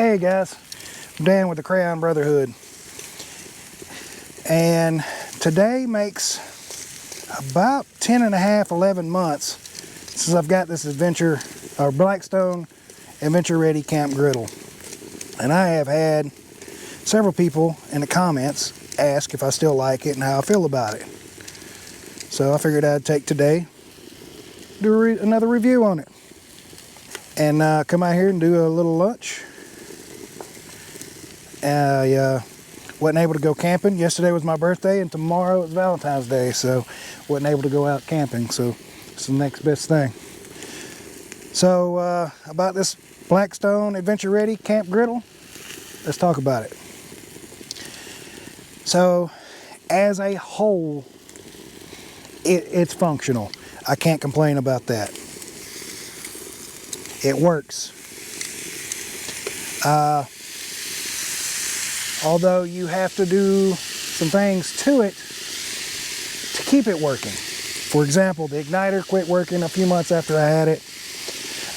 Hey guys, I'm Dan with the Crayon Brotherhood, and today makes about 10 and a half, 11 months since I've got this adventure, or Blackstone Adventure Ready Camp Griddle. And I have had several people in the comments ask if I still like it and how I feel about it. So I figured I'd take today, do another review on it, and come out here and do a little lunch. I wasn't able to go camping. Yesterday was my birthday and tomorrow is Valentine's Day, so wasn't able to go out camping, so it's the next best thing. So about this Blackstone Adventure Ready Camp Griddle, let's talk about it. So as a whole, it's functional. I can't complain about that. It works. Although you have to do some things to it to keep it working. For example, the igniter quit working a few months after I had it.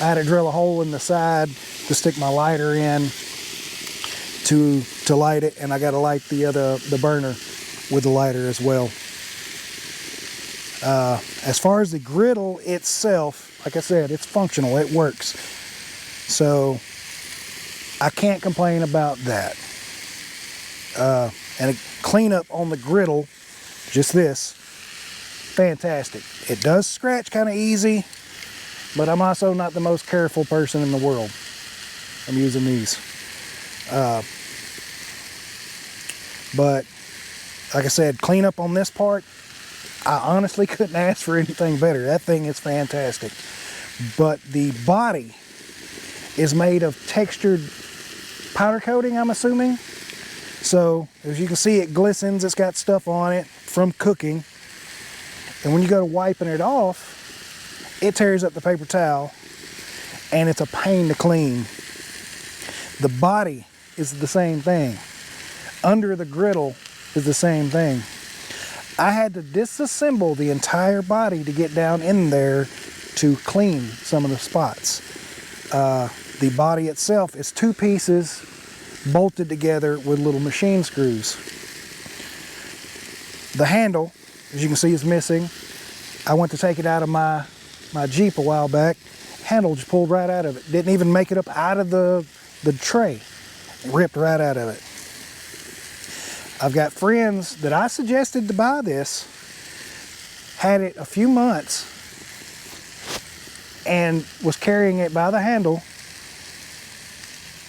I had to drill a hole in the side to stick my lighter in to light it, and I got to light the burner with the lighter as well. As far as the griddle itself, like I said, it's functional, it works. So I can't complain about that. And a cleanup on the griddle, just this, fantastic. It does scratch kind of easy, but I'm also not the most careful person in the world. I'm using these. But like I said, cleanup on this part, I honestly couldn't ask for anything better. That thing is fantastic. But the body is made of textured powder coating, I'm assuming. So as you can see, it glistens, it's got stuff on it from cooking. And when you go to wiping it off, it tears up the paper towel and it's a pain to clean. The body is the same thing. Under the griddle is the same thing. I had to disassemble the entire body to get down in there to clean some of the spots. The body itself is two pieces bolted together with little machine screws. The handle, as you can see, is missing. I went to take it out of my Jeep a while back. Handle just pulled right out of it. Didn't even make it up out of the tray. It ripped right out of it. I've got friends that I suggested to buy this, had it a few months, and was carrying it by the handle.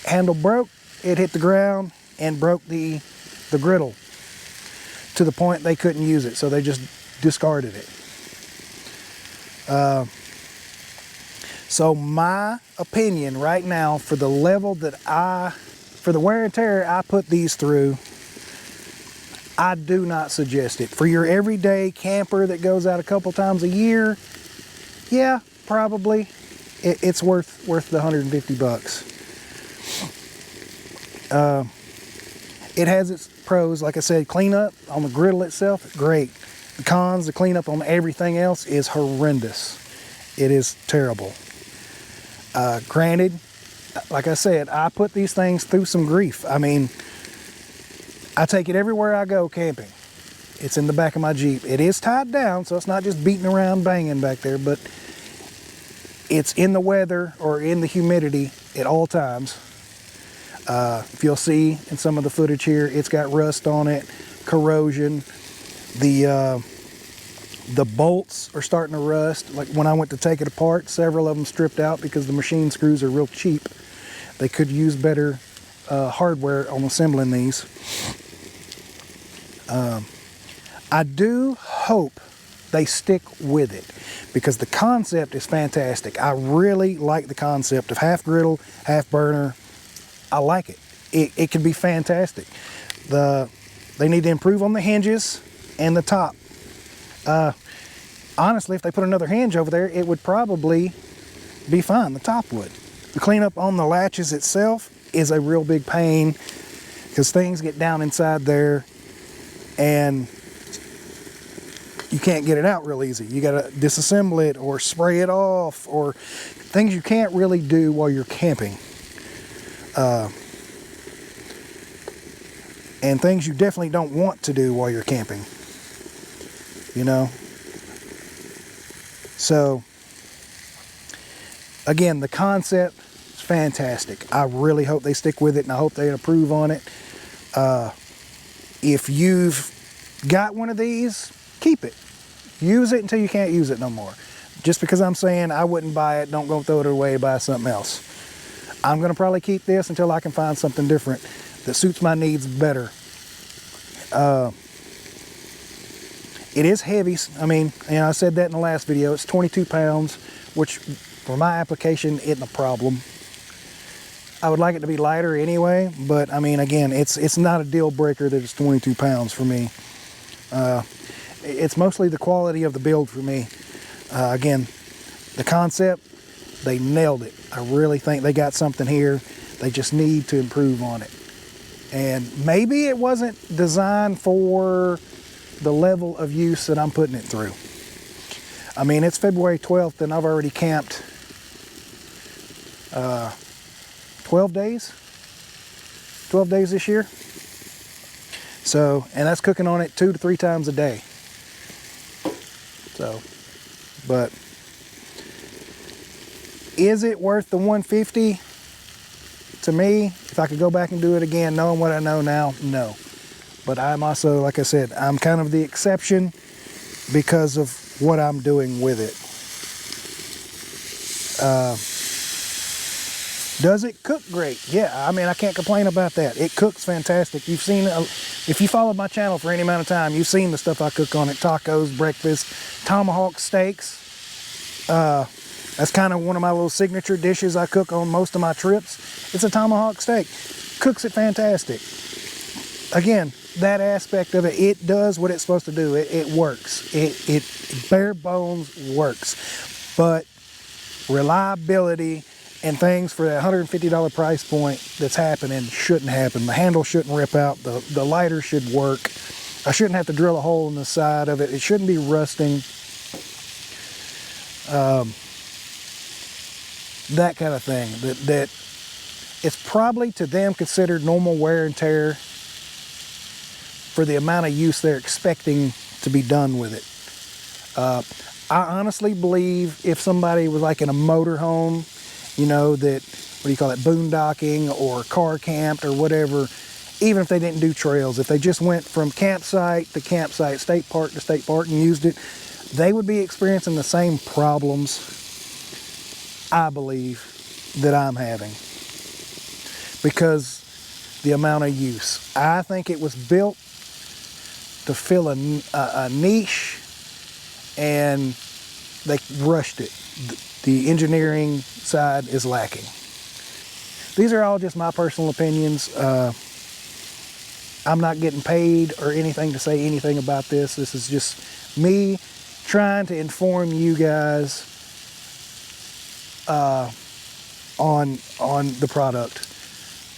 Handle broke, it hit the ground and broke the griddle to the point they couldn't use it, so they just discarded it. So my opinion right now, for the level that for the wear and tear I put these through, I do not suggest it. For your everyday camper that goes out a couple times a year, yeah, probably. It's worth the 150 bucks. It has its pros. Like I said, cleanup on the griddle itself, great. The cons, the cleanup on everything else is horrendous. It is terrible. Granted, like I said, I put these things through some grief. I mean, I take it everywhere I go camping. It's in the back of my Jeep. It is tied down, so it's not just beating around banging back there, but it's in the weather or in the humidity at all times. If you'll see in some of the footage here, it's got rust on it, corrosion. The bolts are starting to rust. Like when I went to take it apart, several of them stripped out because the machine screws are real cheap. They could use better hardware on assembling these. I do hope they stick with it because the concept is fantastic. I really like the concept of half griddle, half burner. I like it. It can be fantastic. They need to improve on the hinges and the top. Honestly, if they put another hinge over there, it would probably be fine. The top would. The cleanup on the latches itself is a real big pain because things get down inside there and you can't get it out real easy. You got to disassemble it or spray it off, or things you can't really do while you're camping. and things you definitely don't want to do while you're camping, you know. So again, the concept is fantastic. I really hope they stick with it, and I hope they improve on it. If you've got one of these, keep it. Use it until you can't use it no more. Just because I'm saying I wouldn't buy it, don't go throw it away, buy something else. I'm going to probably keep this until I can find something different that suits my needs better. It is heavy. I mean, I said that in the last video. It's 22 pounds, which for my application isn't a problem. I would like it to be lighter anyway, but I mean, again, it's not a deal breaker that it's 22 pounds for me. It's mostly the quality of the build for me. Again, the concept, they nailed it. I really think they got something here. They just need to improve on it. And maybe it wasn't designed for the level of use that I'm putting it through. I mean, it's February 12th and I've already camped 12 days. 12 days this year. So, and that's cooking on it 2 to 3 times a day. So, but is it worth the $150? To me, if I could go back and do it again, knowing what I know now, no. But I'm also, like I said, I'm kind of the exception because of what I'm doing with it. Does it cook great? Yeah, I mean, I can't complain about that. It cooks fantastic. You've seen, if you followed my channel for any amount of time, you've seen the stuff I cook on it. Tacos, breakfast, tomahawk steaks. That's kind of one of my little signature dishes I cook on most of my trips. It's a tomahawk steak. Cooks it fantastic. Again, that aspect of it, it does what it's supposed to do. It works. It bare bones works. But reliability and things for that $150 price point that's happening shouldn't happen. The handle shouldn't rip out. The lighter should work. I shouldn't have to drill a hole in the side of it. It shouldn't be rusting. That kind of thing. That it's probably to them considered normal wear and tear for the amount of use they're expecting to be done with it. I honestly believe if somebody was like in a motorhome, you know, that, what do you call it, boondocking or car camped or whatever, even if they didn't do trails, if they just went from campsite to campsite, state park to state park and used it, they would be experiencing the same problems, I believe, that I'm having. Because the amount of use. I think it was built to fill a niche, and they rushed it. The engineering side is lacking. These are all just my personal opinions. I'm not getting paid or anything to say anything about this. This is just me trying to inform you guys on the product,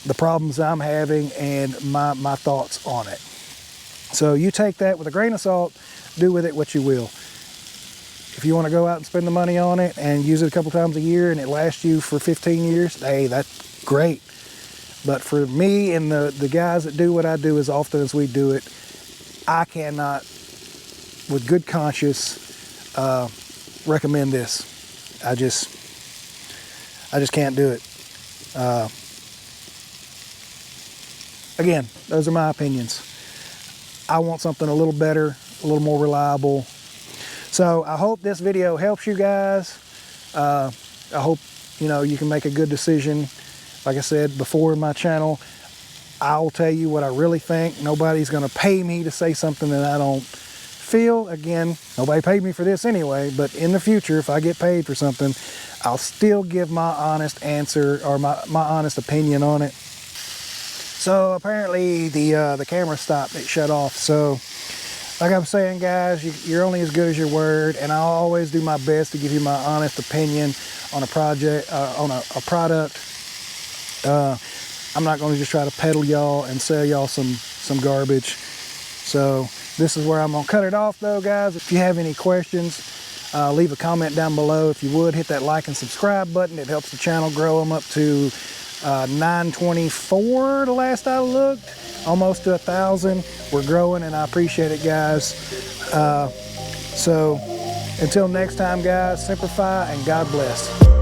the problems I'm having, and my thoughts on it. So you take that with a grain of salt, do with it what you will. If you want to go out and spend the money on it and use it a couple times a year and it lasts you for 15 years, hey, that's great. But for me and the guys that do what I do as often as we do it, I cannot, with good conscience, recommend this. I just can't do it. Again, those are my opinions. I want something a little better, a little more reliable. So I hope this video helps you guys. I hope, you know, you can make a good decision. Like I said before in my channel, I'll tell you what I really think. Nobody's gonna pay me to say something that I don't feel. Again, nobody paid me for this anyway, but in the future, if I get paid for something, I'll still give my honest answer or my honest opinion on it. So apparently the camera stopped, it shut off. So like I'm saying, guys, you're only as good as your word, and I'll always do my best to give you my honest opinion on a project, on a product. I'm not going to just try to peddle y'all and sell y'all some garbage. So this is where I'm going to cut it off, though, guys. If you have any questions, leave a comment down below. If you would, hit that like and subscribe button. It helps the channel grow. I'm up to 924 the last I looked, almost to 1,000. We're growing, and I appreciate it, guys. So until next time, guys, simplify and God bless.